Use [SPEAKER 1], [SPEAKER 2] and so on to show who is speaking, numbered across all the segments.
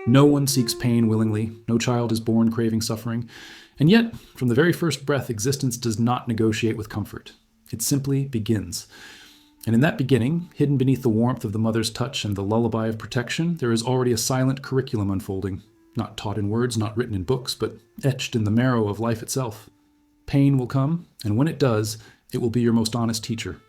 [SPEAKER 1] No one seeks pain willingly, no child is born craving suffering, and yet, from the very first breath, existence does not negotiate with comfort. It simply begins. And in that beginning, hidden beneath the warmth of the mother's touch and the lullaby of protection, there is already a silent curriculum unfolding, not taught in words, not written in books, but etched in the marrow of life itself. Pain will come, and when it does, it will be your most honest teacher.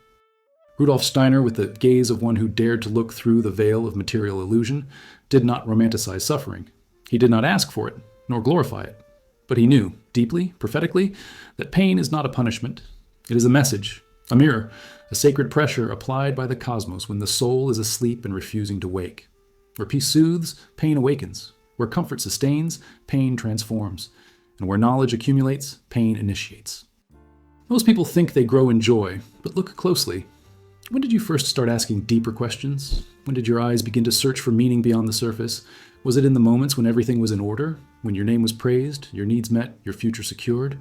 [SPEAKER 1] Rudolf Steiner, with the gaze of one who dared to look through the veil of material illusion, did not romanticize suffering. He did not ask for it, nor glorify it. But he knew, deeply, prophetically, that pain is not a punishment. It is a message, a mirror, a sacred pressure applied by the cosmos when the soul is asleep and refusing to wake. Where peace soothes, pain awakens. Where comfort sustains, pain transforms. And where knowledge accumulates, pain initiates. Most people think they grow in joy, but look closely. When did you first start asking deeper questions? When did your eyes begin to search for meaning beyond the surface? Was it in the moments when everything was in order? When your name was praised, your needs met, your future secured?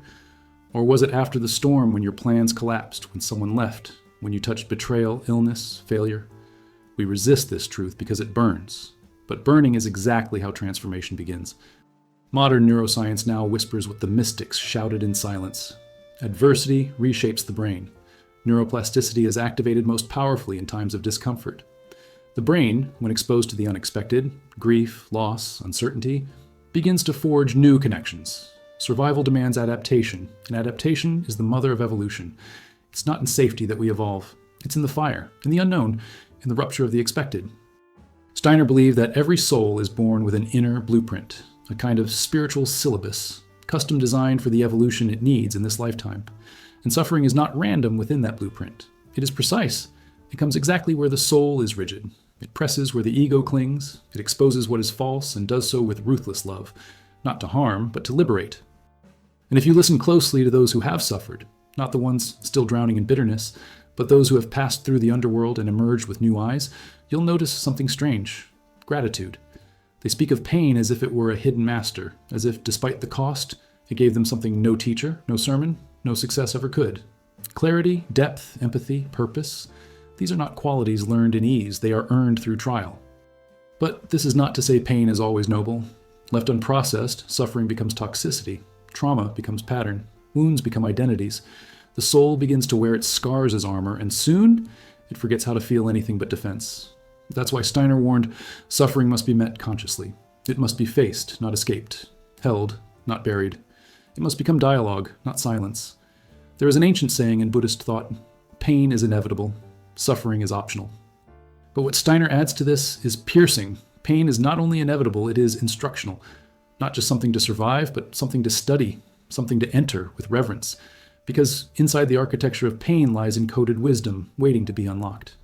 [SPEAKER 1] Or was it after the storm when your plans collapsed, when someone left, when you touched betrayal, illness, failure? We resist this truth because it burns. But burning is exactly how transformation begins. Modern neuroscience now whispers what the mystics shouted in silence. Adversity reshapes the brain. Neuroplasticity is activated most powerfully in times of discomfort. The brain, when exposed to the unexpected, grief, loss, uncertainty, begins to forge new connections. Survival demands adaptation, and adaptation is the mother of evolution. It's not in safety that we evolve. It's in the fire, in the unknown, in the rupture of the expected. Steiner believed that every soul is born with an inner blueprint, a kind of spiritual syllabus, custom designed for the evolution it needs in this lifetime. And suffering is not random within that blueprint. It is precise. It comes exactly where the soul is rigid. It presses where the ego clings. It exposes what is false and does so with ruthless love, not to harm, but to liberate. And if you listen closely to those who have suffered, not the ones still drowning in bitterness, but those who have passed through the underworld and emerged with new eyes, you'll notice something strange: gratitude. They speak of pain as if it were a hidden master, as if, despite the cost, it gave them something no teacher, no sermon, no success ever could. Clarity, depth, empathy, purpose, these are not qualities learned in ease, they are earned through trial. But this is not to say pain is always noble. Left unprocessed, suffering becomes toxicity, trauma becomes pattern, wounds become identities. The soul begins to wear its scars as armor, and soon it forgets how to feel anything but defense. That's why Steiner warned, suffering must be met consciously. It must be faced, not escaped, held, not buried. It must become dialogue, not silence. There is an ancient saying in Buddhist thought, pain is inevitable, suffering is optional. But what Steiner adds to this is piercing. Pain is not only inevitable, it is instructional. Not just something to survive, but something to study, something to enter with reverence. Because inside the architecture of pain lies encoded wisdom, waiting to be unlocked.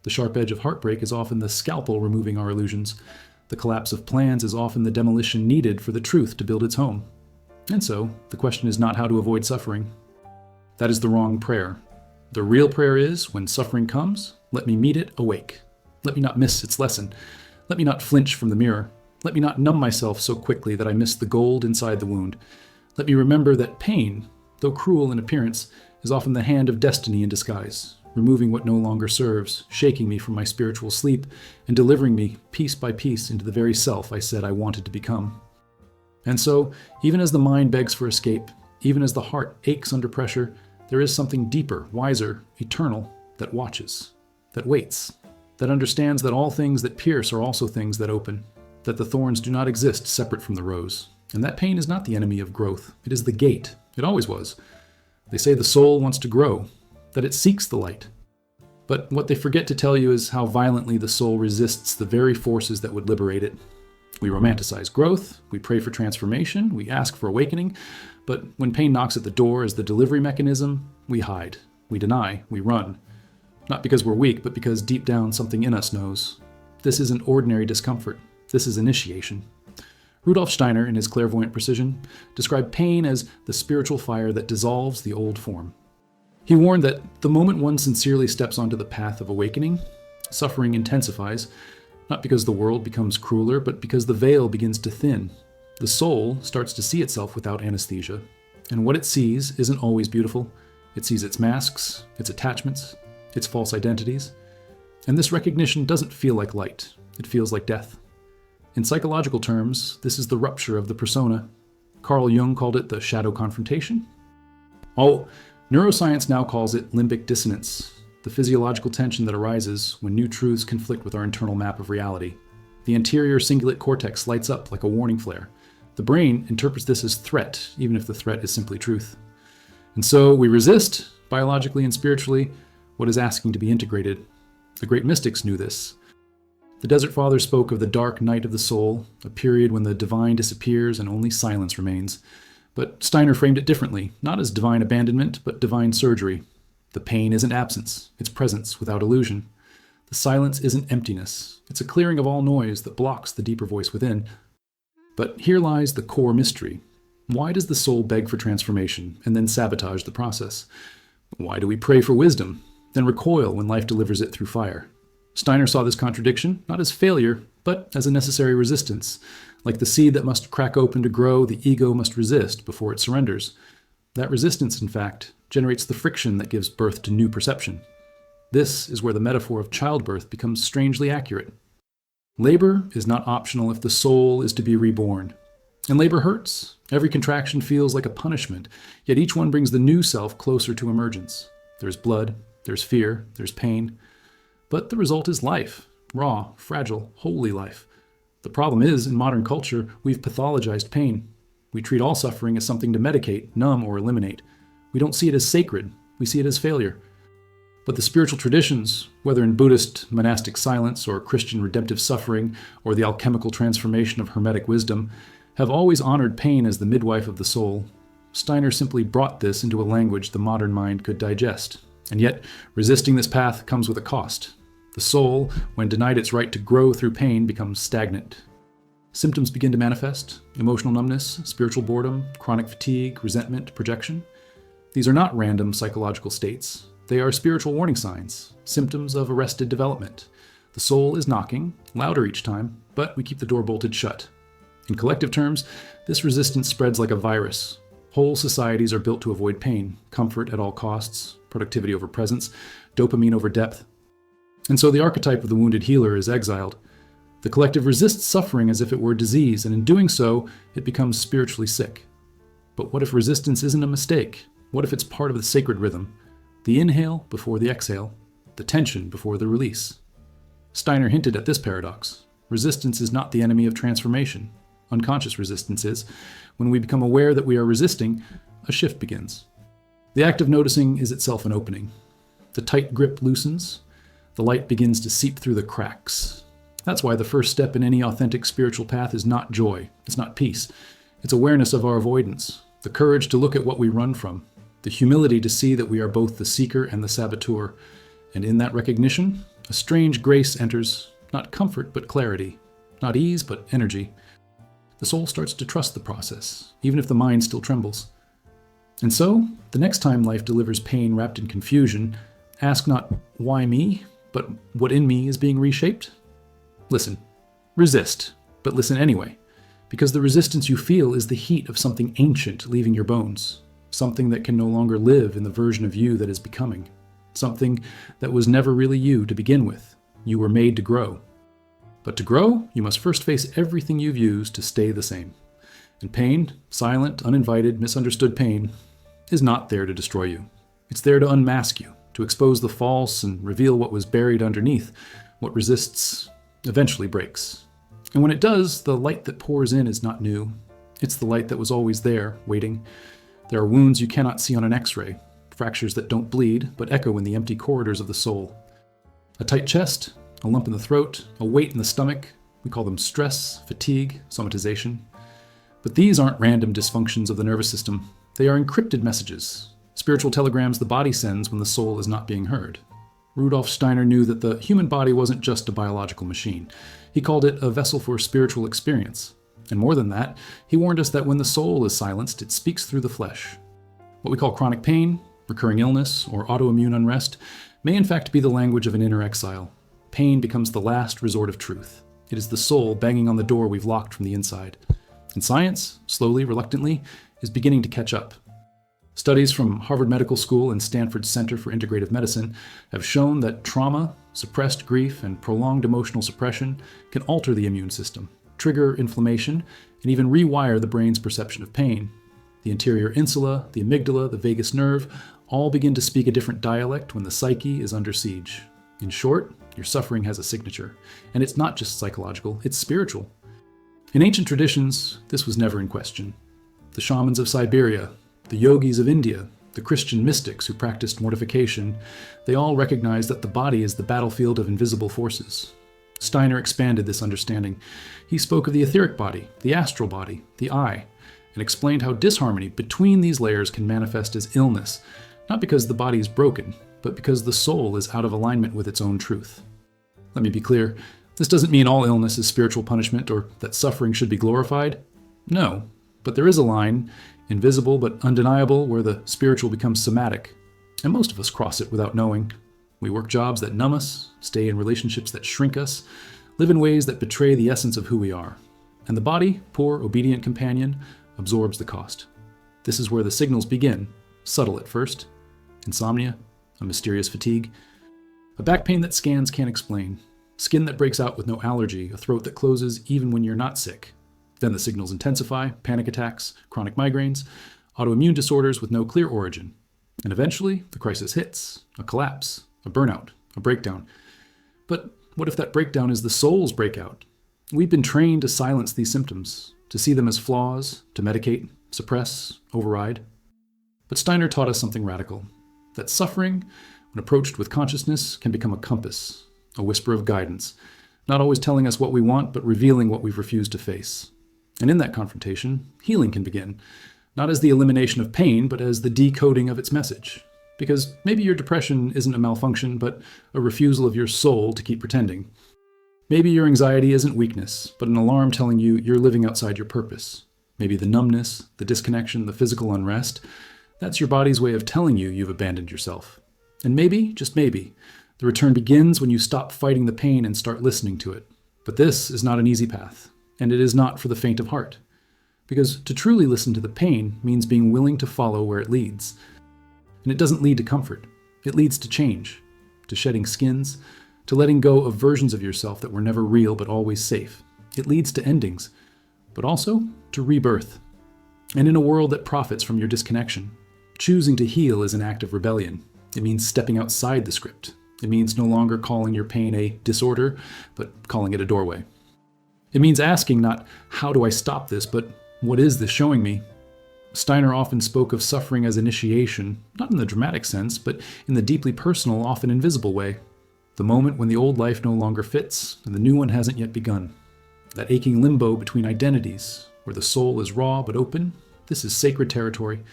[SPEAKER 1] The sharp edge of heartbreak is often the scalpel removing our illusions. The collapse of plans is often the demolition needed for the truth to build its home. And so, the question is not how to avoid suffering. That is the wrong prayer. The real prayer is, when suffering comes, let me meet it awake. Let me not miss its lesson. Let me not flinch from the mirror. Let me not numb myself so quickly that I miss the gold inside the wound. Let me remember that pain, though cruel in appearance, is often the hand of destiny in disguise, removing what no longer serves, shaking me from my spiritual sleep, and delivering me, piece by piece, into the very self I said I wanted to become. And so, even as the mind begs for escape, even as the heart aches under pressure, there is something deeper, wiser, eternal, that watches, that waits, that understands that all things that pierce are also things that open, that the thorns do not exist separate from the rose, and that pain is not the enemy of growth, it is the gate. It always was. They say the soul wants to grow, that it seeks the light. But what they forget to tell you is how violently the soul resists the very forces that would liberate it. We romanticize growth, we pray for transformation, we ask for awakening, but when pain knocks at the door as the delivery mechanism, we hide, we deny, we run. Not because we're weak, but because deep down something in us knows. This isn't ordinary discomfort, this is initiation. Rudolf Steiner, in his clairvoyant precision, described pain as the spiritual fire that dissolves the old form. He warned that the moment one sincerely steps onto the path of awakening, suffering intensifies, not because the world becomes crueler, but because the veil begins to thin. The soul starts to see itself without anesthesia, and what it sees isn't always beautiful. It sees its masks, its attachments, its false identities, and this recognition doesn't feel like light. It feels like death. In psychological terms, this is the rupture of the persona. Carl Jung called it the shadow confrontation. Neuroscience now calls it limbic dissonance, the physiological tension that arises when new truths conflict with our internal map of reality. The anterior cingulate cortex lights up like a warning flare. The brain interprets this as threat, even if the threat is simply truth. And so we resist, biologically and spiritually, what is asking to be integrated. The great mystics knew this. The Desert Father spoke of the dark night of the soul, a period when the divine disappears and only silence remains. But Steiner framed it differently, not as divine abandonment, but divine surgery. The pain isn't absence, it's presence without illusion. The silence isn't emptiness, it's a clearing of all noise that blocks the deeper voice within. But here lies the core mystery. Why does the soul beg for transformation and then sabotage the process? Why do we pray for wisdom, then recoil when life delivers it through fire? Steiner saw this contradiction not as failure, but as a necessary resistance. Like the seed that must crack open to grow, the ego must resist before it surrenders. That resistance, in fact, generates the friction that gives birth to new perception. This is where the metaphor of childbirth becomes strangely accurate. Labor is not optional if the soul is to be reborn. And labor hurts. Every contraction feels like a punishment, yet each one brings the new self closer to emergence. There's blood, there's fear, there's pain. But the result is life, raw, fragile, holy life. The problem is, in modern culture, we've pathologized pain. We treat all suffering as something to medicate, numb, or eliminate. We don't see it as sacred, we see it as failure. But the spiritual traditions, whether in Buddhist monastic silence or Christian redemptive suffering or the alchemical transformation of hermetic wisdom, have always honored pain as the midwife of the soul. Steiner simply brought this into a language the modern mind could digest. And yet, resisting this path comes with a cost. The soul, when denied its right to grow through pain, becomes stagnant. Symptoms begin to manifest: emotional numbness, spiritual boredom, chronic fatigue, resentment, projection. These are not random psychological states. They are spiritual warning signs, symptoms of arrested development. The soul is knocking, louder each time, but we keep the door bolted shut. In collective terms, this resistance spreads like a virus. Whole societies are built to avoid pain, comfort at all costs, productivity over presence, dopamine over depth. And so the archetype of the wounded healer is exiled. The collective resists suffering as if it were disease, and in doing so, it becomes spiritually sick. But what if resistance isn't a mistake? What if it's part of the sacred rhythm? The inhale before the exhale, the tension before the release. Steiner hinted at this paradox. Resistance is not the enemy of transformation. Unconscious resistance is. When we become aware that we are resisting, a shift begins. The act of noticing is itself an opening. The tight grip loosens. The light begins to seep through the cracks. That's why the first step in any authentic spiritual path is not joy. It's not peace. It's awareness of our avoidance, the courage to look at what we run from, the humility to see that we are both the seeker and the saboteur. And in that recognition, a strange grace enters, not comfort but clarity, not ease but energy. The soul starts to trust the process, even if the mind still trembles. And so, the next time life delivers pain wrapped in confusion, ask not, why me, but what in me is being reshaped? Listen. Resist, but listen anyway, because the resistance you feel is the heat of something ancient leaving your bones, something that can no longer live in the version of you that is becoming, something that was never really you to begin with. You were made to grow. But to grow, you must first face everything you've used to stay the same. And pain, silent, uninvited, misunderstood pain, is not there to destroy you. It's there to unmask you, to expose the false and reveal what was buried underneath. What resists eventually breaks. And when it does, the light that pours in is not new. It's the light that was always there, waiting. There are wounds you cannot see on an X-ray, fractures that don't bleed, but echo in the empty corridors of the soul. A tight chest, a lump in the throat, a weight in the stomach. We call them stress, fatigue, somatization. But these aren't random dysfunctions of the nervous system. They are encrypted messages, spiritual telegrams the body sends when the soul is not being heard. Rudolf Steiner knew that the human body wasn't just a biological machine. He called it a vessel for spiritual experience. And more than that, he warned us that when the soul is silenced, it speaks through the flesh. What we call chronic pain, recurring illness, or autoimmune unrest may in fact be the language of an inner exile. Pain becomes the last resort of truth. It is the soul banging on the door we've locked from the inside. And science, slowly, reluctantly, is beginning to catch up. Studies from Harvard Medical School and Stanford Center for Integrative Medicine have shown that trauma, suppressed grief, and prolonged emotional suppression can alter the immune system, trigger inflammation, and even rewire the brain's perception of pain. The interior insula, the amygdala, the vagus nerve all begin to speak a different dialect when the psyche is under siege. In short, your suffering has a signature, and it's not just psychological, it's spiritual. In ancient traditions, this was never in question. The shamans of Siberia, the yogis of India, the Christian mystics who practiced mortification, they all recognized that the body is the battlefield of invisible forces. Steiner expanded this understanding. He spoke of the etheric body, the astral body, the I, and explained how disharmony between these layers can manifest as illness, not because the body is broken, but because the soul is out of alignment with its own truth. Let me be clear, this doesn't mean all illness is spiritual punishment or that suffering should be glorified. No, but there is a line, invisible but undeniable, where the spiritual becomes somatic, and most of us cross it without knowing. We work jobs that numb us, stay in relationships that shrink us, live in ways that betray the essence of who we are. And the body, poor, obedient companion, absorbs the cost. This is where the signals begin, subtle at first. Insomnia, a mysterious fatigue, a back pain that scans can't explain, skin that breaks out with no allergy, a throat that closes even when you're not sick. Then the signals intensify, panic attacks, chronic migraines, autoimmune disorders with no clear origin. And eventually, the crisis hits, a collapse, a burnout, a breakdown. But what if that breakdown is the soul's breakout? We've been trained to silence these symptoms, to see them as flaws, to medicate, suppress, override. But Steiner taught us something radical, that suffering, when approached with consciousness, can become a compass, a whisper of guidance, not always telling us what we want, but revealing what we've refused to face. And in that confrontation, healing can begin, not as the elimination of pain, but as the decoding of its message. Because maybe your depression isn't a malfunction, but a refusal of your soul to keep pretending. Maybe your anxiety isn't weakness, but an alarm telling you you're living outside your purpose. Maybe the numbness, the disconnection, the physical unrest, that's your body's way of telling you you've abandoned yourself. And maybe, just maybe, the return begins when you stop fighting the pain and start listening to it. But this is not an easy path, and it is not for the faint of heart. Because to truly listen to the pain means being willing to follow where it leads. And it doesn't lead to comfort. It leads to change, to shedding skins, to letting go of versions of yourself that were never real but always safe. It leads to endings, but also to rebirth. And in a world that profits from your disconnection, choosing to heal is an act of rebellion. It means stepping outside the script. It means no longer calling your pain a disorder, but calling it a doorway. It means asking not, how do I stop this, but what is this showing me? Steiner often spoke of suffering as initiation, not in the dramatic sense, but in the deeply personal, often invisible way. The moment when the old life no longer fits, and the new one hasn't yet begun. That aching limbo between identities, where the soul is raw but open, this is sacred territory,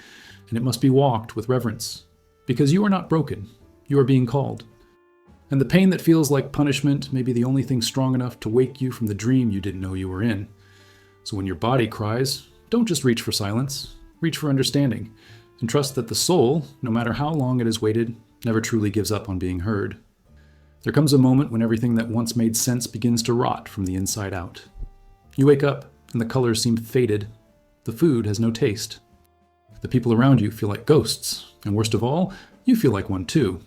[SPEAKER 1] and it must be walked with reverence. Because you are not broken, you are being called. And the pain that feels like punishment may be the only thing strong enough to wake you from the dream you didn't know you were in. So when your body cries, don't just reach for silence, reach for understanding, and trust that the soul, no matter how long it has waited, never truly gives up on being heard. There comes a moment when everything that once made sense begins to rot from the inside out. You wake up, and the colors seem faded. The food has no taste. The people around you feel like ghosts, and worst of all, you feel like one too.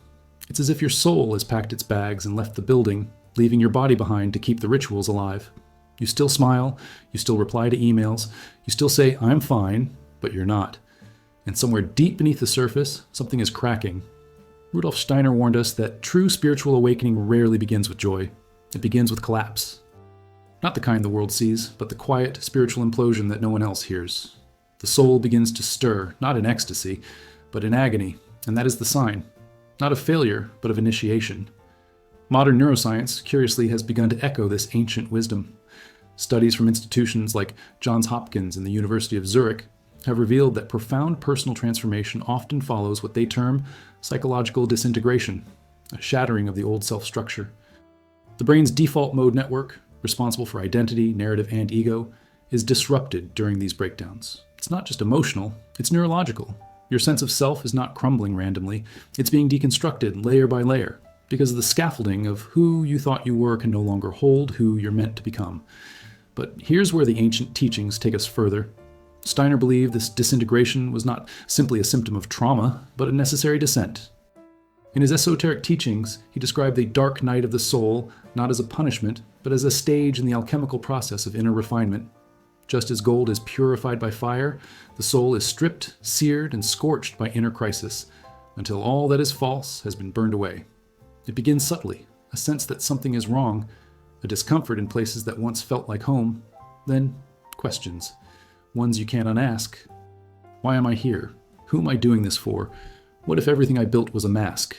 [SPEAKER 1] It's as if your soul has packed its bags and left the building, leaving your body behind to keep the rituals alive. You still smile, you still reply to emails, you still say, I'm fine, but you're not. And somewhere deep beneath the surface, something is cracking. Rudolf Steiner warned us that true spiritual awakening rarely begins with joy. It begins with collapse. Not the kind the world sees, but the quiet spiritual implosion that no one else hears. The soul begins to stir, not in ecstasy, but in agony, and that is the sign. Not of failure, but of initiation. Modern neuroscience, curiously, has begun to echo this ancient wisdom. Studies from institutions like Johns Hopkins and the University of Zurich have revealed that profound personal transformation often follows what they term psychological disintegration, a shattering of the old self-structure. The brain's default mode network, responsible for identity, narrative, and ego, is disrupted during these breakdowns. It's not just emotional, it's neurological. Your sense of self is not crumbling randomly, it's being deconstructed layer by layer, because the scaffolding of who you thought you were can no longer hold who you're meant to become. But here's where the ancient teachings take us further. Steiner believed this disintegration was not simply a symptom of trauma, but a necessary descent. In his esoteric teachings, he described the dark night of the soul not as a punishment, but as a stage in the alchemical process of inner refinement. Just as gold is purified by fire, the soul is stripped, seared, and scorched by inner crisis, until all that is false has been burned away. It begins subtly, a sense that something is wrong, a discomfort in places that once felt like home, then questions, ones you can't unask. Why am I here? Who am I doing this for? What if everything I built was a mask?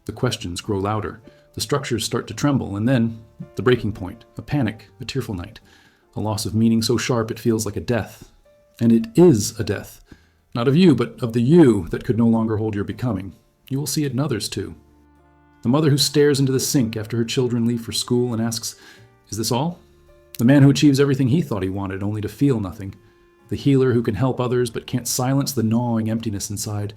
[SPEAKER 1] The questions grow louder, the structures start to tremble, and then the breaking point, a panic, a tearful night, a loss of meaning so sharp it feels like a death. And it is a death, not of you, but of the you that could no longer hold your becoming. You will see it in others too. The mother who stares into the sink after her children leave for school and asks, "Is this all?" The man who achieves everything he thought he wanted only to feel nothing. The healer who can help others but can't silence the gnawing emptiness inside.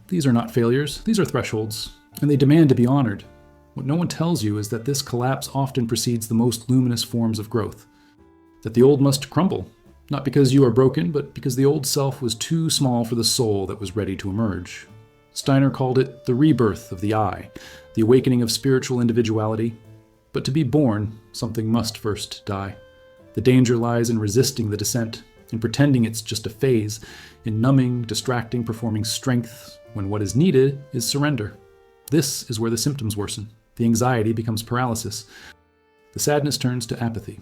[SPEAKER 1] These are not failures, these are thresholds, and they demand to be honored. What no one tells you is that this collapse often precedes the most luminous forms of growth. That the old must crumble, not because you are broken, but because the old self was too small for the soul that was ready to emerge. Steiner called it the rebirth of the I, the awakening of spiritual individuality. But to be born, something must first die. The danger lies in resisting the descent, in pretending it's just a phase, in numbing, distracting, performing strength, when what is needed is surrender. This is where the symptoms worsen. The anxiety becomes paralysis. The sadness turns to apathy.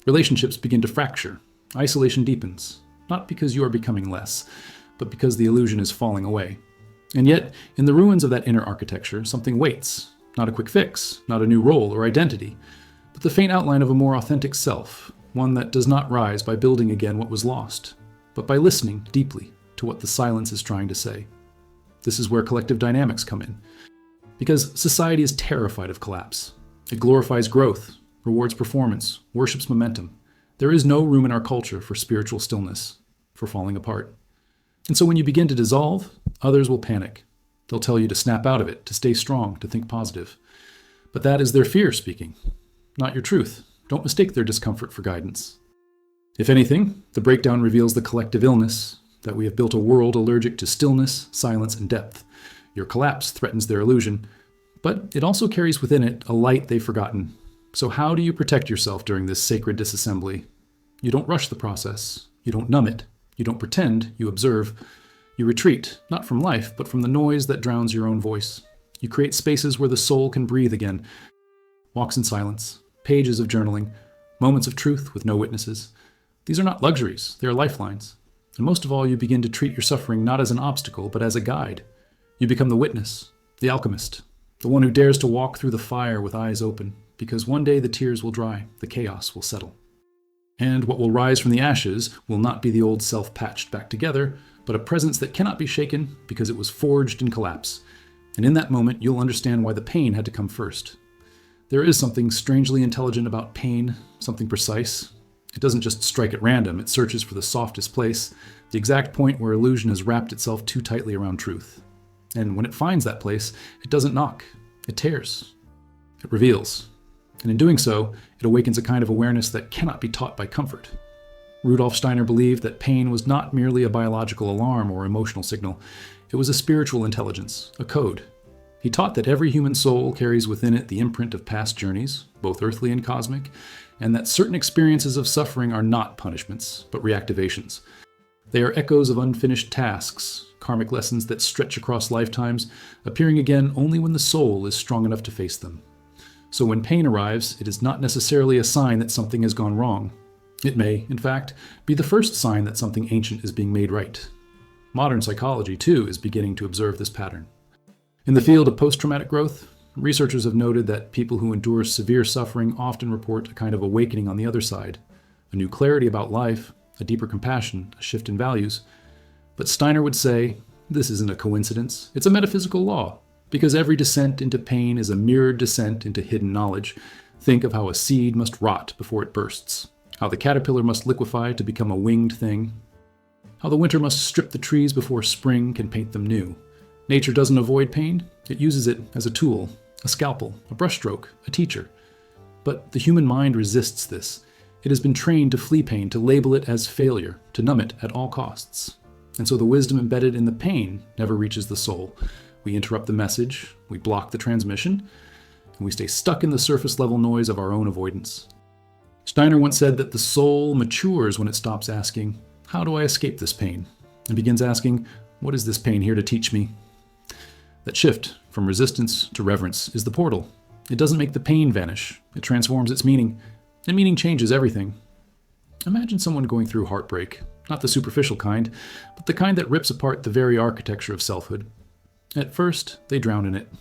[SPEAKER 1] Relationships begin to fracture. Isolation deepens, not because you are becoming less, but because the illusion is falling away. And yet, in the ruins of that inner architecture, something waits. Not a quick fix, not a new role or identity, but the faint outline of a more authentic self, one that does not rise by building again what was lost, but by listening deeply to what the silence is trying to say. This is where collective dynamics come in. Because society is terrified of collapse. It glorifies growth, rewards performance, worships momentum. There is no room in our culture for spiritual stillness, for falling apart. And so when you begin to dissolve, others will panic. They'll tell you to snap out of it, to stay strong, to think positive. But that is their fear speaking, not your truth. Don't mistake their discomfort for guidance. If anything, the breakdown reveals the collective illness, that we have built a world allergic to stillness, silence, and depth. Your collapse threatens their illusion, but it also carries within it a light they've forgotten. So how do you protect yourself during this sacred disassembly? You don't rush the process. You don't numb it. You don't pretend. You observe. You retreat, not from life, but from the noise that drowns your own voice. You create spaces where the soul can breathe again. Walks in silence, pages of journaling, moments of truth with no witnesses. These are not luxuries, they are lifelines. And most of all, you begin to treat your suffering not as an obstacle, but as a guide. You become the witness, the alchemist, the one who dares to walk through the fire with eyes open, because one day the tears will dry, the chaos will settle. And what will rise from the ashes will not be the old self patched back together, but a presence that cannot be shaken because it was forged in collapse. And in that moment, you'll understand why the pain had to come first. There is something strangely intelligent about pain, something precise. It doesn't just strike at random, it searches for the softest place, the exact point where illusion has wrapped itself too tightly around truth. And when it finds that place, it doesn't knock, it tears, it reveals. And in doing so, it awakens a kind of awareness that cannot be taught by comfort. Rudolf Steiner believed that pain was not merely a biological alarm or emotional signal. It was a spiritual intelligence, a code. He taught that every human soul carries within it the imprint of past journeys, both earthly and cosmic, and that certain experiences of suffering are not punishments, but reactivations. They are echoes of unfinished tasks, karmic lessons that stretch across lifetimes, appearing again only when the soul is strong enough to face them. So when pain arrives, it is not necessarily a sign that something has gone wrong. It may, in fact, be the first sign that something ancient is being made right. Modern psychology, too, is beginning to observe this pattern. In the field of post-traumatic growth, researchers have noted that people who endure severe suffering often report a kind of awakening on the other side, a new clarity about life, a deeper compassion, a shift in values. But Steiner would say, this isn't a coincidence, it's a metaphysical law, because every descent into pain is a mirrored descent into hidden knowledge. Think of how a seed must rot before it bursts, how the caterpillar must liquefy to become a winged thing, how the winter must strip the trees before spring can paint them new. Nature doesn't avoid pain, it uses it as a tool, a scalpel, a brushstroke, a teacher. But the human mind resists this. It has been trained to flee pain, to label it as failure, to numb it at all costs. And so the wisdom embedded in the pain never reaches the soul. We interrupt the message, we block the transmission, and we stay stuck in the surface level noise of our own avoidance. Steiner once said that the soul matures when it stops asking, "How do I escape this pain?" and begins asking, "What is this pain here to teach me?" That shift from resistance to reverence is the portal. It doesn't make the pain vanish. It transforms its meaning, and meaning changes everything. Imagine someone going through heartbreak, not the superficial kind, but the kind that rips apart the very architecture of selfhood. At first, they drown in it.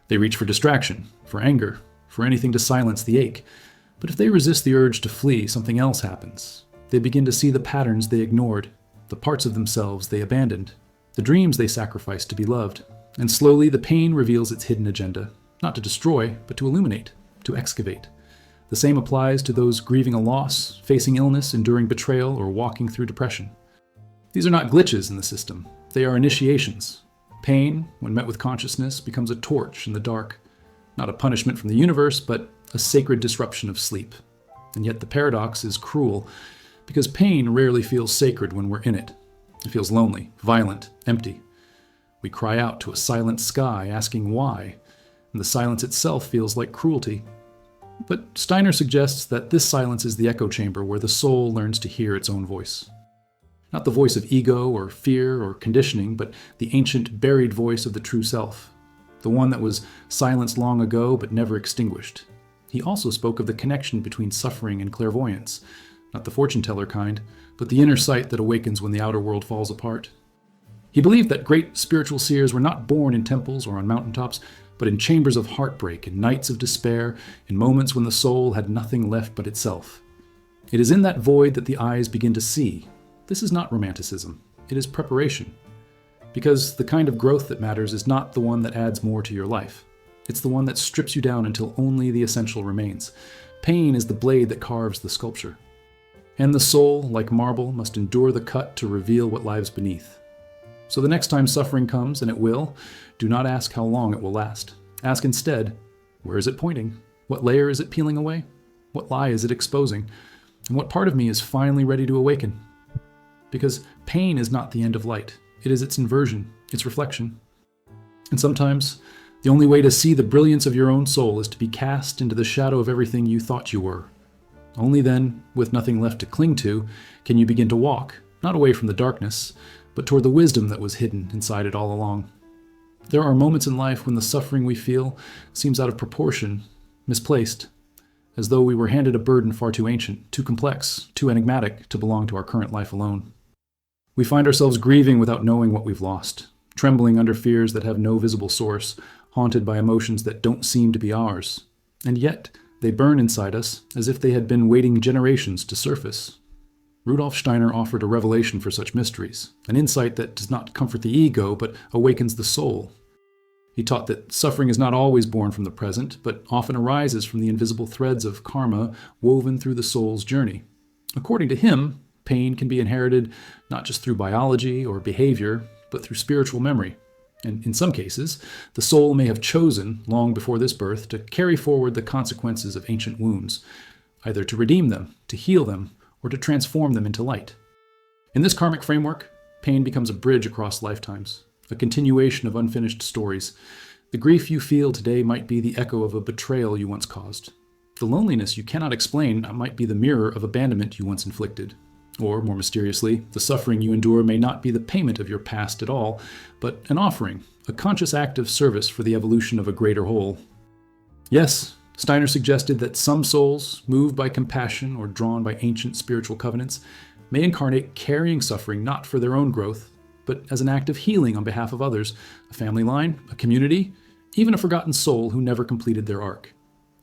[SPEAKER 1] They reach for distraction, for anger, for anything to silence the ache. But if they resist the urge to flee, something else happens. They begin to see the patterns they ignored, the parts of themselves they abandoned, the dreams they sacrificed to be loved. And slowly the pain reveals its hidden agenda, not to destroy, but to illuminate, to excavate. The same applies to those grieving a loss, facing illness, enduring betrayal, or walking through depression. These are not glitches in the system. They are initiations. Pain, when met with consciousness, becomes a torch in the dark. Not a punishment from the universe, but a sacred disruption of sleep. And yet the paradox is cruel, because pain rarely feels sacred when we're in it. It feels lonely, violent, empty. We cry out to a silent sky, asking why, and the silence itself feels like cruelty. But Steiner suggests that this silence is the echo chamber where the soul learns to hear its own voice. Not the voice of ego or fear or conditioning, but the ancient, buried voice of the true self, the one that was silenced long ago but never extinguished. He also spoke of the connection between suffering and clairvoyance, not the fortune-teller kind, but the inner sight that awakens when the outer world falls apart. He believed that great spiritual seers were not born in temples or on mountaintops, but in chambers of heartbreak, in nights of despair, in moments when the soul had nothing left but itself. It is in that void that the eyes begin to see. This is not romanticism. It is preparation. Because the kind of growth that matters is not the one that adds more to your life. It's the one that strips you down until only the essential remains. Pain is the blade that carves the sculpture. And the soul, like marble, must endure the cut to reveal what lies beneath. So the next time suffering comes, and it will, do not ask how long it will last. Ask instead, where is it pointing? What layer is it peeling away? What lie is it exposing? And what part of me is finally ready to awaken? Because pain is not the end of light. It is its inversion, its reflection. And sometimes, the only way to see the brilliance of your own soul is to be cast into the shadow of everything you thought you were. Only then, with nothing left to cling to, can you begin to walk, not away from the darkness, but toward the wisdom that was hidden inside it all along. There are moments in life when the suffering we feel seems out of proportion, misplaced, as though we were handed a burden far too ancient, too complex, too enigmatic to belong to our current life alone. We find ourselves grieving without knowing what we've lost, trembling under fears that have no visible source, haunted by emotions that don't seem to be ours. And yet, they burn inside us as if they had been waiting generations to surface. Rudolf Steiner offered a revelation for such mysteries, an insight that does not comfort the ego, but awakens the soul. He taught that suffering is not always born from the present, but often arises from the invisible threads of karma woven through the soul's journey. According to him, pain can be inherited not just through biology or behavior, but through spiritual memory. And in some cases, the soul may have chosen, long before this birth, to carry forward the consequences of ancient wounds, either to redeem them, to heal them, or to transform them into light. In this karmic framework, pain becomes a bridge across lifetimes, a continuation of unfinished stories. The grief you feel today might be the echo of a betrayal you once caused. The loneliness you cannot explain might be the mirror of abandonment you once inflicted. Or, more mysteriously, the suffering you endure may not be the payment of your past at all, but an offering, a conscious act of service for the evolution of a greater whole. Yes, Steiner suggested that some souls, moved by compassion or drawn by ancient spiritual covenants, may incarnate carrying suffering not for their own growth, but as an act of healing on behalf of others, a family line, a community, even a forgotten soul who never completed their arc.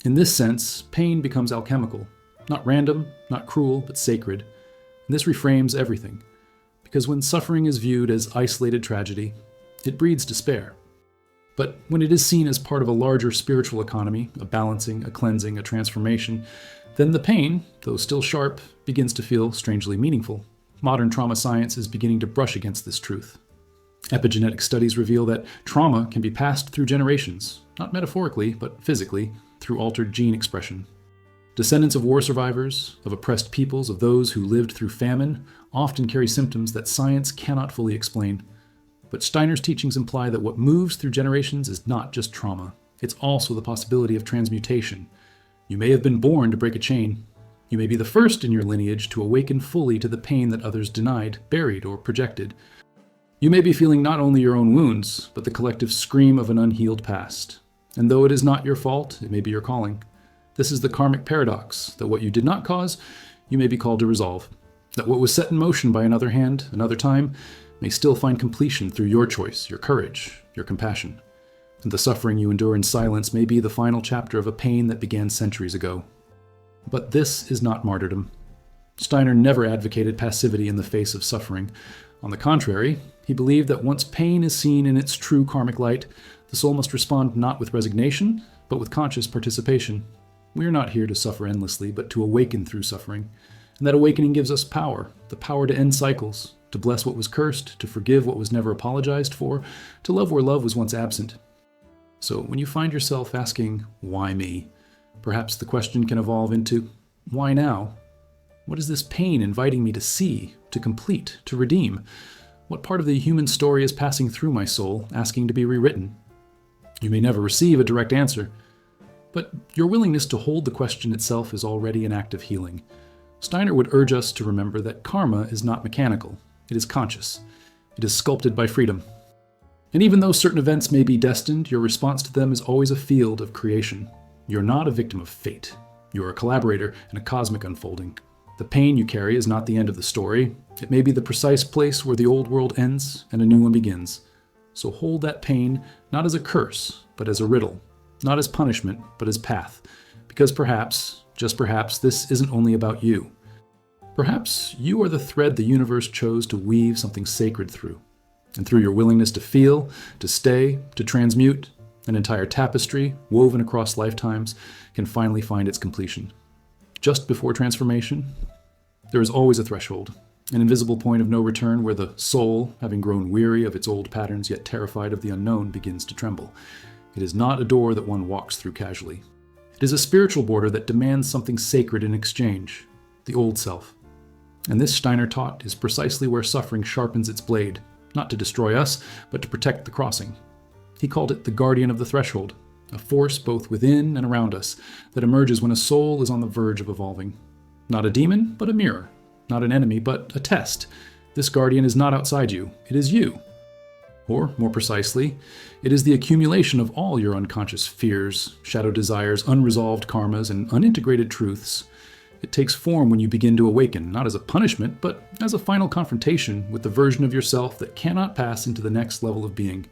[SPEAKER 1] In this sense, pain becomes alchemical, not random, not cruel, but sacred. And this reframes everything, because when suffering is viewed as isolated tragedy, it breeds despair. But when it is seen as part of a larger spiritual economy, a balancing, a cleansing, a transformation, then the pain, though still sharp, begins to feel strangely meaningful. Modern trauma science is beginning to brush against this truth. Epigenetic studies reveal that trauma can be passed through generations, not metaphorically, but physically, through altered gene expression. Descendants of war survivors, of oppressed peoples, of those who lived through famine, often carry symptoms that science cannot fully explain. But Steiner's teachings imply that what moves through generations is not just trauma. It's also the possibility of transmutation. You may have been born to break a chain. You may be the first in your lineage to awaken fully to the pain that others denied, buried, or projected. You may be feeling not only your own wounds, but the collective scream of an unhealed past. And though it is not your fault, it may be your calling. This is the karmic paradox, that what you did not cause, you may be called to resolve. That what was set in motion by another hand, another time, may still find completion through your choice, your courage, your compassion. And the suffering you endure in silence may be the final chapter of a pain that began centuries ago. But this is not martyrdom. Steiner never advocated passivity in the face of suffering. On the contrary, he believed that once pain is seen in its true karmic light, the soul must respond not with resignation, but with conscious participation. We are not here to suffer endlessly, but to awaken through suffering. And that awakening gives us power, the power to end cycles, to bless what was cursed, to forgive what was never apologized for, to love where love was once absent. So when you find yourself asking, why me? Perhaps the question can evolve into, why now? What is this pain inviting me to see, to complete, to redeem? What part of the human story is passing through my soul, asking to be rewritten? You may never receive a direct answer, but your willingness to hold the question itself is already an act of healing. Steiner would urge us to remember that karma is not mechanical, it is conscious. It is sculpted by freedom. And even though certain events may be destined, your response to them is always a field of creation. You're not a victim of fate. You're a collaborator in a cosmic unfolding. The pain you carry is not the end of the story. It may be the precise place where the old world ends and a new one begins. So hold that pain not as a curse, but as a riddle. Not as punishment, but as path. Because perhaps, just perhaps, this isn't only about you. Perhaps you are the thread the universe chose to weave something sacred through. And through your willingness to feel, to stay, to transmute, an entire tapestry, woven across lifetimes, can finally find its completion. Just before transformation, there is always a threshold, an invisible point of no return where the soul, having grown weary of its old patterns yet terrified of the unknown, begins to tremble. It is not a door that one walks through casually. It is a spiritual border that demands something sacred in exchange, the old self. And this, Steiner taught, is precisely where suffering sharpens its blade, not to destroy us, but to protect the crossing. He called it the guardian of the threshold, a force both within and around us that emerges when a soul is on the verge of evolving. Not a demon, but a mirror. Not an enemy, but a test. This guardian is not outside you, it is you. Or, more precisely, it is the accumulation of all your unconscious fears, shadow desires, unresolved karmas, and unintegrated truths. It takes form when you begin to awaken, not as a punishment, but as a final confrontation with the version of yourself that cannot pass into the next level of being.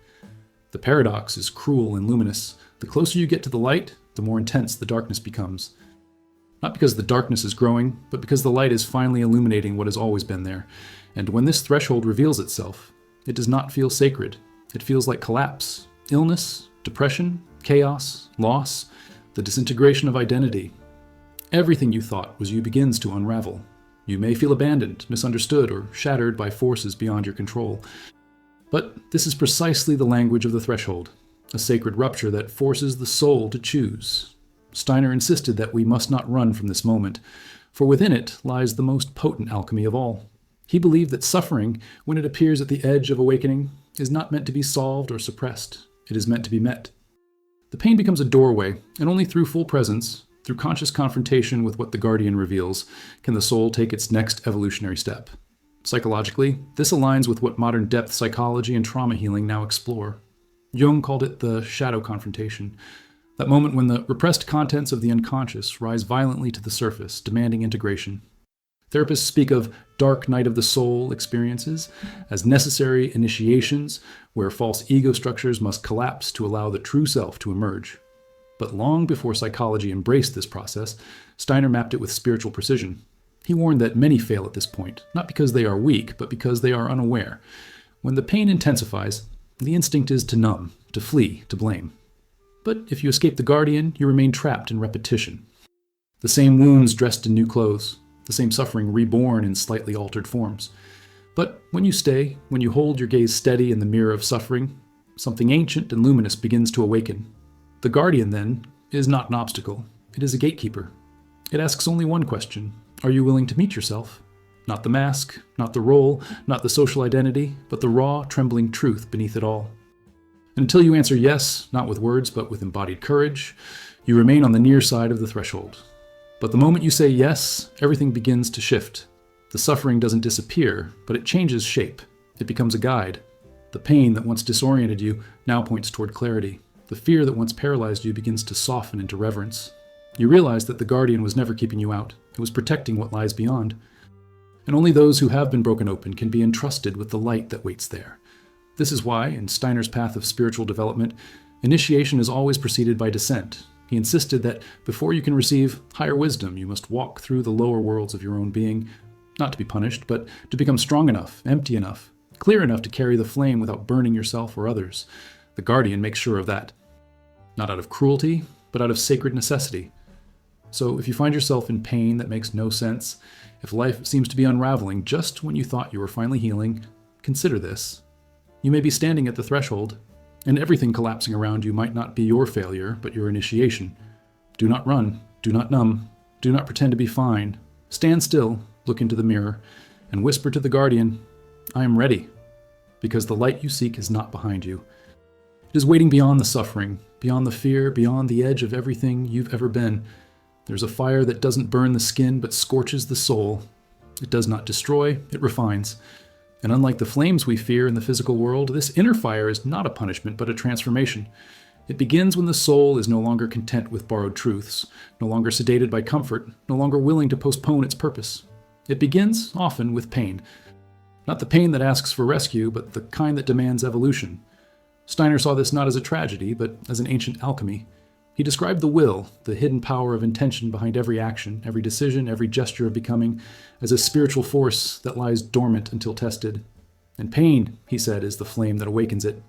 [SPEAKER 1] The paradox is cruel and luminous. The closer you get to the light, the more intense the darkness becomes. Not because the darkness is growing, but because the light is finally illuminating what has always been there. And when this threshold reveals itself, it does not feel sacred. It feels like collapse, illness, depression, chaos, loss, the disintegration of identity. Everything you thought was you begins to unravel. You may feel abandoned, misunderstood, or shattered by forces beyond your control. But this is precisely the language of the threshold, a sacred rupture that forces the soul to choose. Steiner insisted that we must not run from this moment, for within it lies the most potent alchemy of all. He believed that suffering, when it appears at the edge of awakening, is not meant to be solved or suppressed. It is meant to be met. The pain becomes a doorway, and only through full presence, through conscious confrontation with what the guardian reveals, can the soul take its next evolutionary step. Psychologically, this aligns with what modern depth psychology and trauma healing now explore. Jung called it the shadow confrontation, that moment when the repressed contents of the unconscious rise violently to the surface, demanding integration. Therapists speak of dark night of the soul experiences as necessary initiations where false ego structures must collapse to allow the true self to emerge. But long before psychology embraced this process, Steiner mapped it with spiritual precision. He warned that many fail at this point, not because they are weak, but because they are unaware. When the pain intensifies, the instinct is to numb, to flee, to blame. But if you escape the guardian, you remain trapped in repetition. The same wounds dressed in new clothes, the same suffering reborn in slightly altered forms. But when you stay, when you hold your gaze steady in the mirror of suffering, something ancient and luminous begins to awaken. The guardian, then, is not an obstacle. It is a gatekeeper. It asks only one question. Are you willing to meet yourself? Not the mask, not the role, not the social identity, but the raw, trembling truth beneath it all. And until you answer yes, not with words, but with embodied courage, you remain on the near side of the threshold. But the moment you say yes, everything begins to shift. The suffering doesn't disappear, but it changes shape. It becomes a guide. The pain that once disoriented you now points toward clarity. The fear that once paralyzed you begins to soften into reverence. You realize that the guardian was never keeping you out. It was protecting what lies beyond. And only those who have been broken open can be entrusted with the light that waits there. This is why, in Steiner's path of spiritual development, initiation is always preceded by descent. He insisted that before you can receive higher wisdom, you must walk through the lower worlds of your own being, not to be punished, but to become strong enough, empty enough, clear enough to carry the flame without burning yourself or others. The guardian makes sure of that. Not out of cruelty, but out of sacred necessity. So if you find yourself in pain that makes no sense, if life seems to be unraveling just when you thought you were finally healing, consider this. You may be standing at the threshold, and everything collapsing around you might not be your failure, but your initiation. Do not run, do not numb, do not pretend to be fine. Stand still, look into the mirror, and whisper to the guardian, I am ready, because the light you seek is not behind you. It is waiting beyond the suffering, beyond the fear, beyond the edge of everything you've ever been. There's a fire that doesn't burn the skin but scorches the soul. It does not destroy, it refines. And unlike the flames we fear in the physical world, this inner fire is not a punishment but a transformation. It begins when the soul is no longer content with borrowed truths, no longer sedated by comfort, no longer willing to postpone its purpose. It begins, often, with pain. Not the pain that asks for rescue, but the kind that demands evolution. Steiner saw this not as a tragedy, but as an ancient alchemy. He described the will, the hidden power of intention behind every action, every decision, every gesture of becoming, as a spiritual force that lies dormant until tested. And pain, he said, is the flame that awakens it.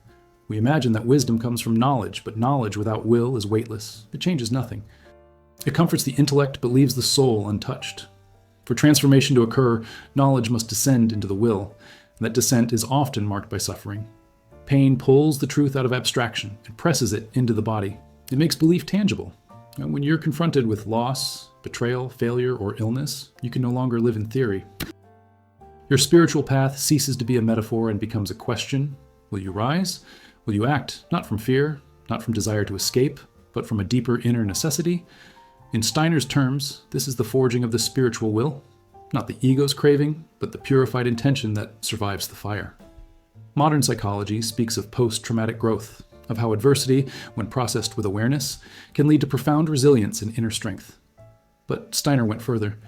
[SPEAKER 1] We imagine that wisdom comes from knowledge, but knowledge without will is weightless. It changes nothing. It comforts the intellect, but leaves the soul untouched. For transformation to occur, knowledge must descend into the will, and that descent is often marked by suffering. Pain pulls the truth out of abstraction and presses it into the body. It makes belief tangible. And when you're confronted with loss, betrayal, failure, or illness, you can no longer live in theory. Your spiritual path ceases to be a metaphor and becomes a question. Will you rise? Will you act, not from fear, not from desire to escape, but from a deeper inner necessity? In Steiner's terms, this is the forging of the spiritual will, not the ego's craving, but the purified intention that survives the fire. Modern psychology speaks of post-traumatic growth, of how adversity, when processed with awareness, can lead to profound resilience and inner strength. But Steiner went further.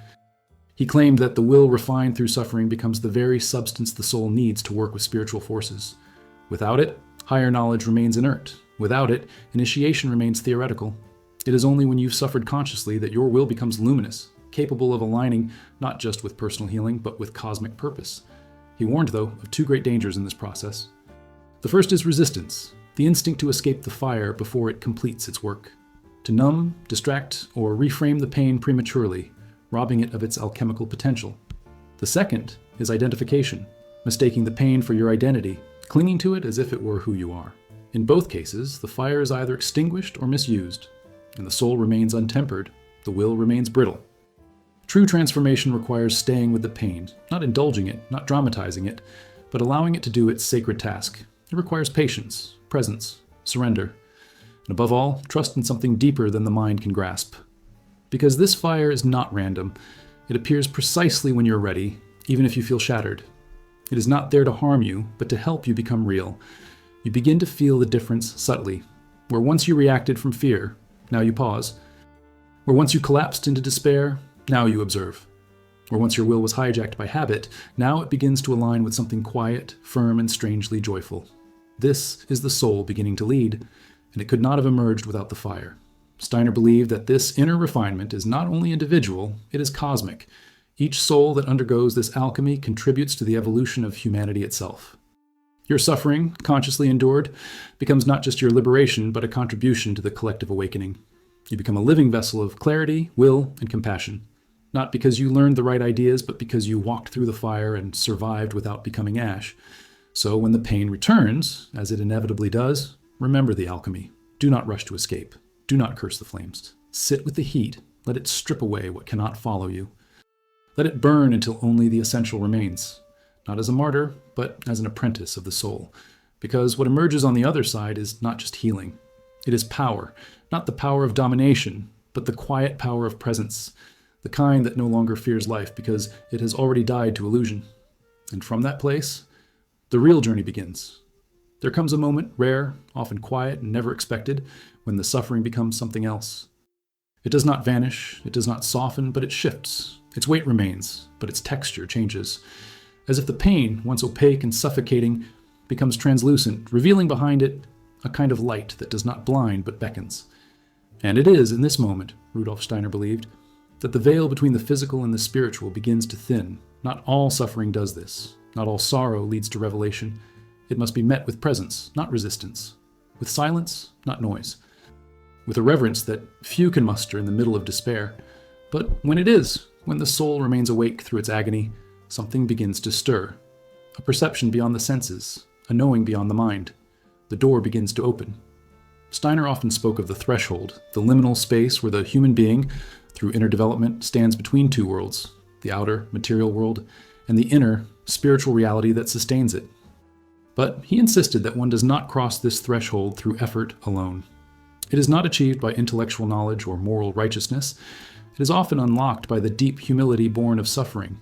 [SPEAKER 1] He claimed that the will refined through suffering becomes the very substance the soul needs to work with spiritual forces. Without it, higher knowledge remains inert. Without it, initiation remains theoretical. It is only when you've suffered consciously that your will becomes luminous, capable of aligning not just with personal healing, but with cosmic purpose. He warned, though, of two great dangers in this process. The first is resistance, the instinct to escape the fire before it completes its work. To numb, distract, or reframe the pain prematurely, robbing it of its alchemical potential. The second is identification, mistaking the pain for your identity, clinging to it as if it were who you are. In both cases, the fire is either extinguished or misused, and the soul remains untempered, the will remains brittle. True transformation requires staying with the pain, not indulging it, not dramatizing it, but allowing it to do its sacred task. It requires patience, presence, surrender, and above all, trust in something deeper than the mind can grasp. Because this fire is not random. It appears precisely when you're ready, even if you feel shattered. It is not there to harm you, but to help you become real. You begin to feel the difference subtly. Where once you reacted from fear, now you pause. Where once you collapsed into despair, now you observe. Where once your will was hijacked by habit, now it begins to align with something quiet, firm, and strangely joyful. This is the soul beginning to lead, and it could not have emerged without the fire. Steiner believed that this inner refinement is not only individual, it is cosmic. Each soul that undergoes this alchemy contributes to the evolution of humanity itself. Your suffering, consciously endured, becomes not just your liberation, but a contribution to the collective awakening. You become a living vessel of clarity, will, and compassion. Not because you learned the right ideas, but because you walked through the fire and survived without becoming ash. So when the pain returns, as it inevitably does, remember the alchemy. Do not rush to escape. Do not curse the flames. Sit with the heat. Let it strip away what cannot follow you. Let it burn until only the essential remains. Not as a martyr, but as an apprentice of the soul. Because what emerges on the other side is not just healing. It is power, not the power of domination, but the quiet power of presence, the kind that no longer fears life because it has already died to illusion. And from that place, the real journey begins. There comes a moment, rare, often quiet, and never expected, when the suffering becomes something else. It does not vanish, it does not soften, but it shifts. Its weight remains, but its texture changes. As if the pain, once opaque and suffocating, becomes translucent, revealing behind it a kind of light that does not blind but beckons. And it is in this moment, Rudolf Steiner believed, that the veil between the physical and the spiritual begins to thin. Not all suffering does this. Not all sorrow leads to revelation. It must be met with presence, not resistance. With silence, not noise. With a reverence that few can muster in the middle of despair. But when it is, when the soul remains awake through its agony, something begins to stir. A perception beyond the senses, a knowing beyond the mind. The door begins to open. Steiner often spoke of the threshold, the liminal space where the human being, through inner development, stands between two worlds, the outer, material world, and the inner, spiritual reality that sustains it. But he insisted that one does not cross this threshold through effort alone. It is not achieved by intellectual knowledge or moral righteousness. It is often unlocked by the deep humility born of suffering.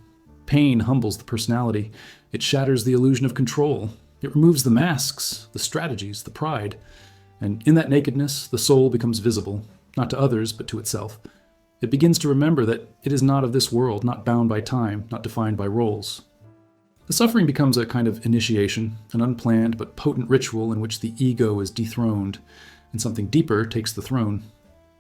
[SPEAKER 1] Pain humbles the personality. It shatters the illusion of control. It removes the masks, the strategies, the pride. And in that nakedness, the soul becomes visible, not to others, but to itself. It begins to remember that it is not of this world, not bound by time, not defined by roles. The suffering becomes a kind of initiation, an unplanned but potent ritual in which the ego is dethroned, and something deeper takes the throne.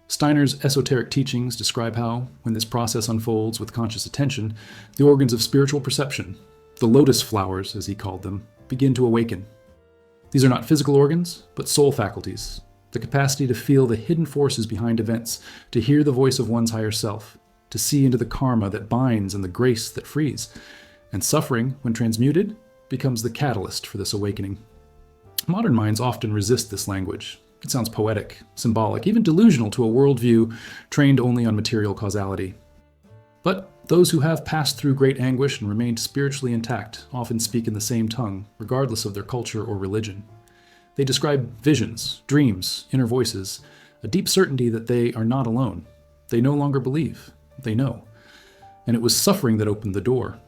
[SPEAKER 1] Steiner's esoteric teachings describe how, when this process unfolds with conscious attention, the organs of spiritual perception, the lotus flowers, as he called them, begin to awaken. These are not physical organs, but soul faculties, the capacity to feel the hidden forces behind events, to hear the voice of one's higher self, to see into the karma that binds and the grace that frees. And suffering, when transmuted, becomes the catalyst for this awakening. Modern minds often resist this language. It sounds poetic, symbolic, even delusional to a worldview trained only on material causality. But those who have passed through great anguish and remained spiritually intact often speak in the same tongue, regardless of their culture or religion. They describe visions, dreams, inner voices, a deep certainty that they are not alone. They no longer believe. They know. And it was suffering that opened the door.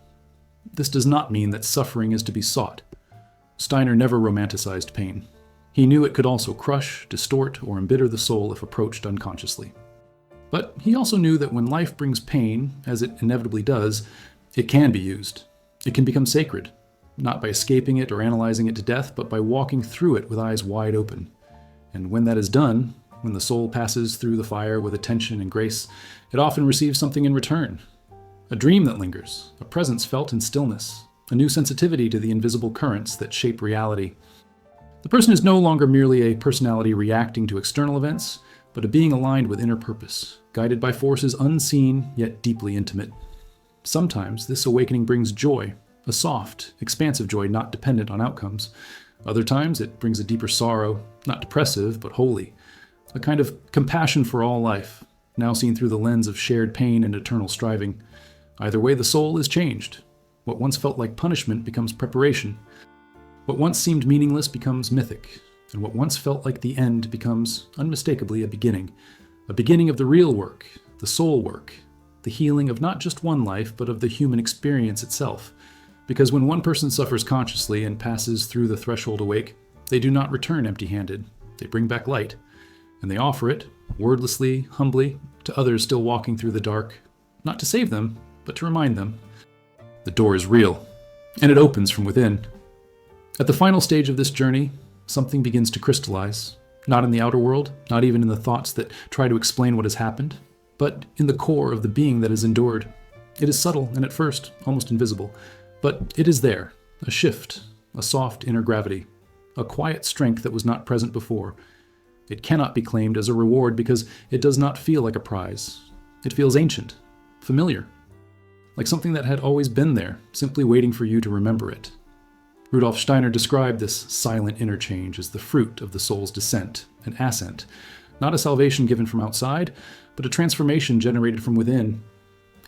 [SPEAKER 1] This does not mean that suffering is to be sought. Steiner never romanticized pain. He knew it could also crush, distort, or embitter the soul if approached unconsciously. But he also knew that when life brings pain, as it inevitably does, it can be used. It can become sacred, not by escaping it or analyzing it to death, but by walking through it with eyes wide open. And when that is done, when the soul passes through the fire with attention and grace, it often receives something in return. A dream that lingers, a presence felt in stillness, a new sensitivity to the invisible currents that shape reality. The person is no longer merely a personality reacting to external events, but a being aligned with inner purpose, guided by forces unseen yet deeply intimate. Sometimes this awakening brings joy, a soft, expansive joy not dependent on outcomes. Other times it brings a deeper sorrow, not depressive but holy, a kind of compassion for all life, now seen through the lens of shared pain and eternal striving. Either way, the soul is changed. What once felt like punishment becomes preparation. What once seemed meaningless becomes mythic, and what once felt like the end becomes unmistakably a beginning of the real work, the soul work, the healing of not just one life, but of the human experience itself. Because when one person suffers consciously and passes through the threshold awake, they do not return empty-handed. They bring back light, and they offer it, wordlessly, humbly, to others still walking through the dark, not to save them, but to remind them. The door is real, and it opens from within. At the final stage of this journey, something begins to crystallize, not in the outer world, not even in the thoughts that try to explain what has happened, but in the core of the being that has endured. It is subtle and at first almost invisible, but it is there, a shift, a soft inner gravity, a quiet strength that was not present before. It cannot be claimed as a reward because it does not feel like a prize. It feels ancient, familiar, like something that had always been there, simply waiting for you to remember it. Rudolf Steiner described this silent interchange as the fruit of the soul's descent and ascent, not a salvation given from outside, but a transformation generated from within.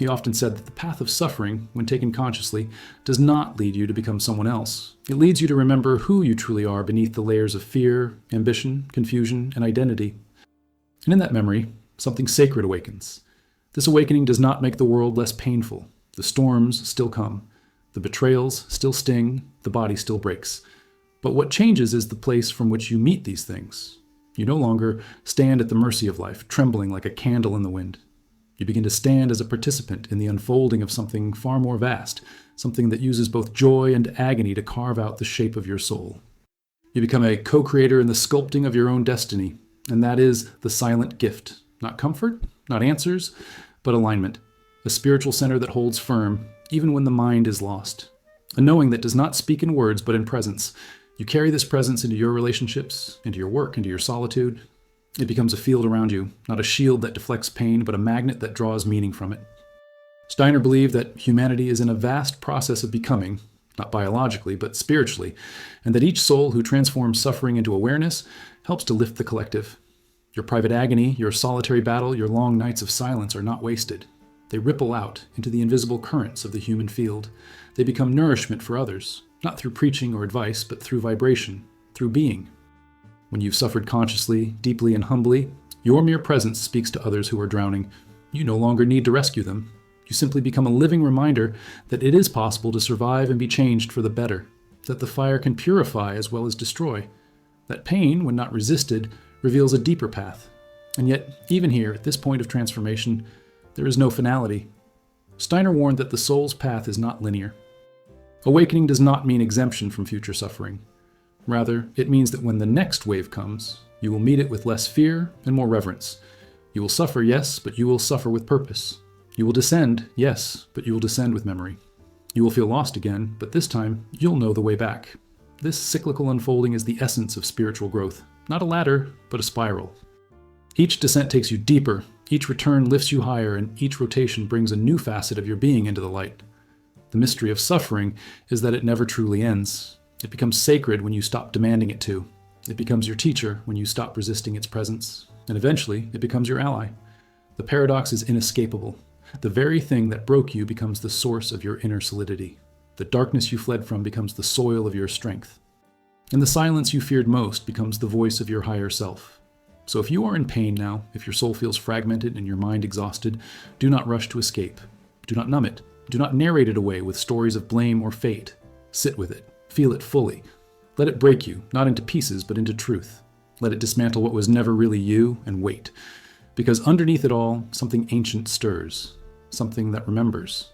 [SPEAKER 1] He often said that the path of suffering, when taken consciously, does not lead you to become someone else. It leads you to remember who you truly are beneath the layers of fear, ambition, confusion, and identity. And in that memory, something sacred awakens. This awakening does not make the world less painful. The storms still come. The betrayals still sting. The body still breaks. But what changes is the place from which you meet these things. You no longer stand at the mercy of life, trembling like a candle in the wind. You begin to stand as a participant in the unfolding of something far more vast, something that uses both joy and agony to carve out the shape of your soul. You become a co-creator in the sculpting of your own destiny, and that is the silent gift. Not comfort, not answers, but alignment. A spiritual center that holds firm, even when the mind is lost. A knowing that does not speak in words, but in presence. You carry this presence into your relationships, into your work, into your solitude. It becomes a field around you, not a shield that deflects pain, but a magnet that draws meaning from it. Steiner believed that humanity is in a vast process of becoming, not biologically, but spiritually, and that each soul who transforms suffering into awareness helps to lift the collective. Your private agony, your solitary battle, your long nights of silence are not wasted. They ripple out into the invisible currents of the human field. They become nourishment for others, not through preaching or advice, but through vibration, through being. When you've suffered consciously, deeply, and humbly, your mere presence speaks to others who are drowning. You no longer need to rescue them. You simply become a living reminder that it is possible to survive and be changed for the better, that the fire can purify as well as destroy, that pain, when not resisted, reveals a deeper path. And yet, even here, at this point of transformation, there is no finality. Steiner warned that the soul's path is not linear. Awakening does not mean exemption from future suffering. Rather, it means that when the next wave comes, you will meet it with less fear and more reverence. You will suffer, yes, but you will suffer with purpose. You will descend, yes, but you will descend with memory. You will feel lost again, but this time, you'll know the way back. This cyclical unfolding is the essence of spiritual growth. Not a ladder, but a spiral. Each descent takes you deeper, each return lifts you higher, and each rotation brings a new facet of your being into the light. The mystery of suffering is that it never truly ends. It becomes sacred when you stop demanding it to. It becomes your teacher when you stop resisting its presence. And eventually, it becomes your ally. The paradox is inescapable. The very thing that broke you becomes the source of your inner solidity. The darkness you fled from becomes the soil of your strength. And the silence you feared most becomes the voice of your higher self. So if you are in pain now, if your soul feels fragmented and your mind exhausted, do not rush to escape. Do not numb it. Do not narrate it away with stories of blame or fate. Sit with it. Feel it fully. Let it break you, not into pieces, but into truth. Let it dismantle what was never really you, and wait. Because underneath it all, something ancient stirs. Something that remembers.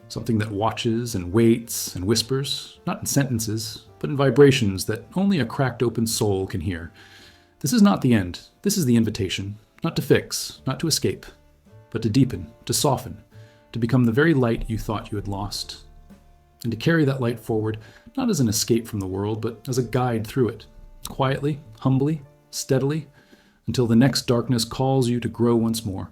[SPEAKER 1] Something that watches and waits and whispers, not in sentences, but in vibrations that only a cracked open soul can hear. This is not the end. This is the invitation. Not to fix, not to escape, but to deepen, to soften, to become the very light you thought you had lost. And to carry that light forward, not as an escape from the world, but as a guide through it, quietly, humbly, steadily, until the next darkness calls you to grow once more.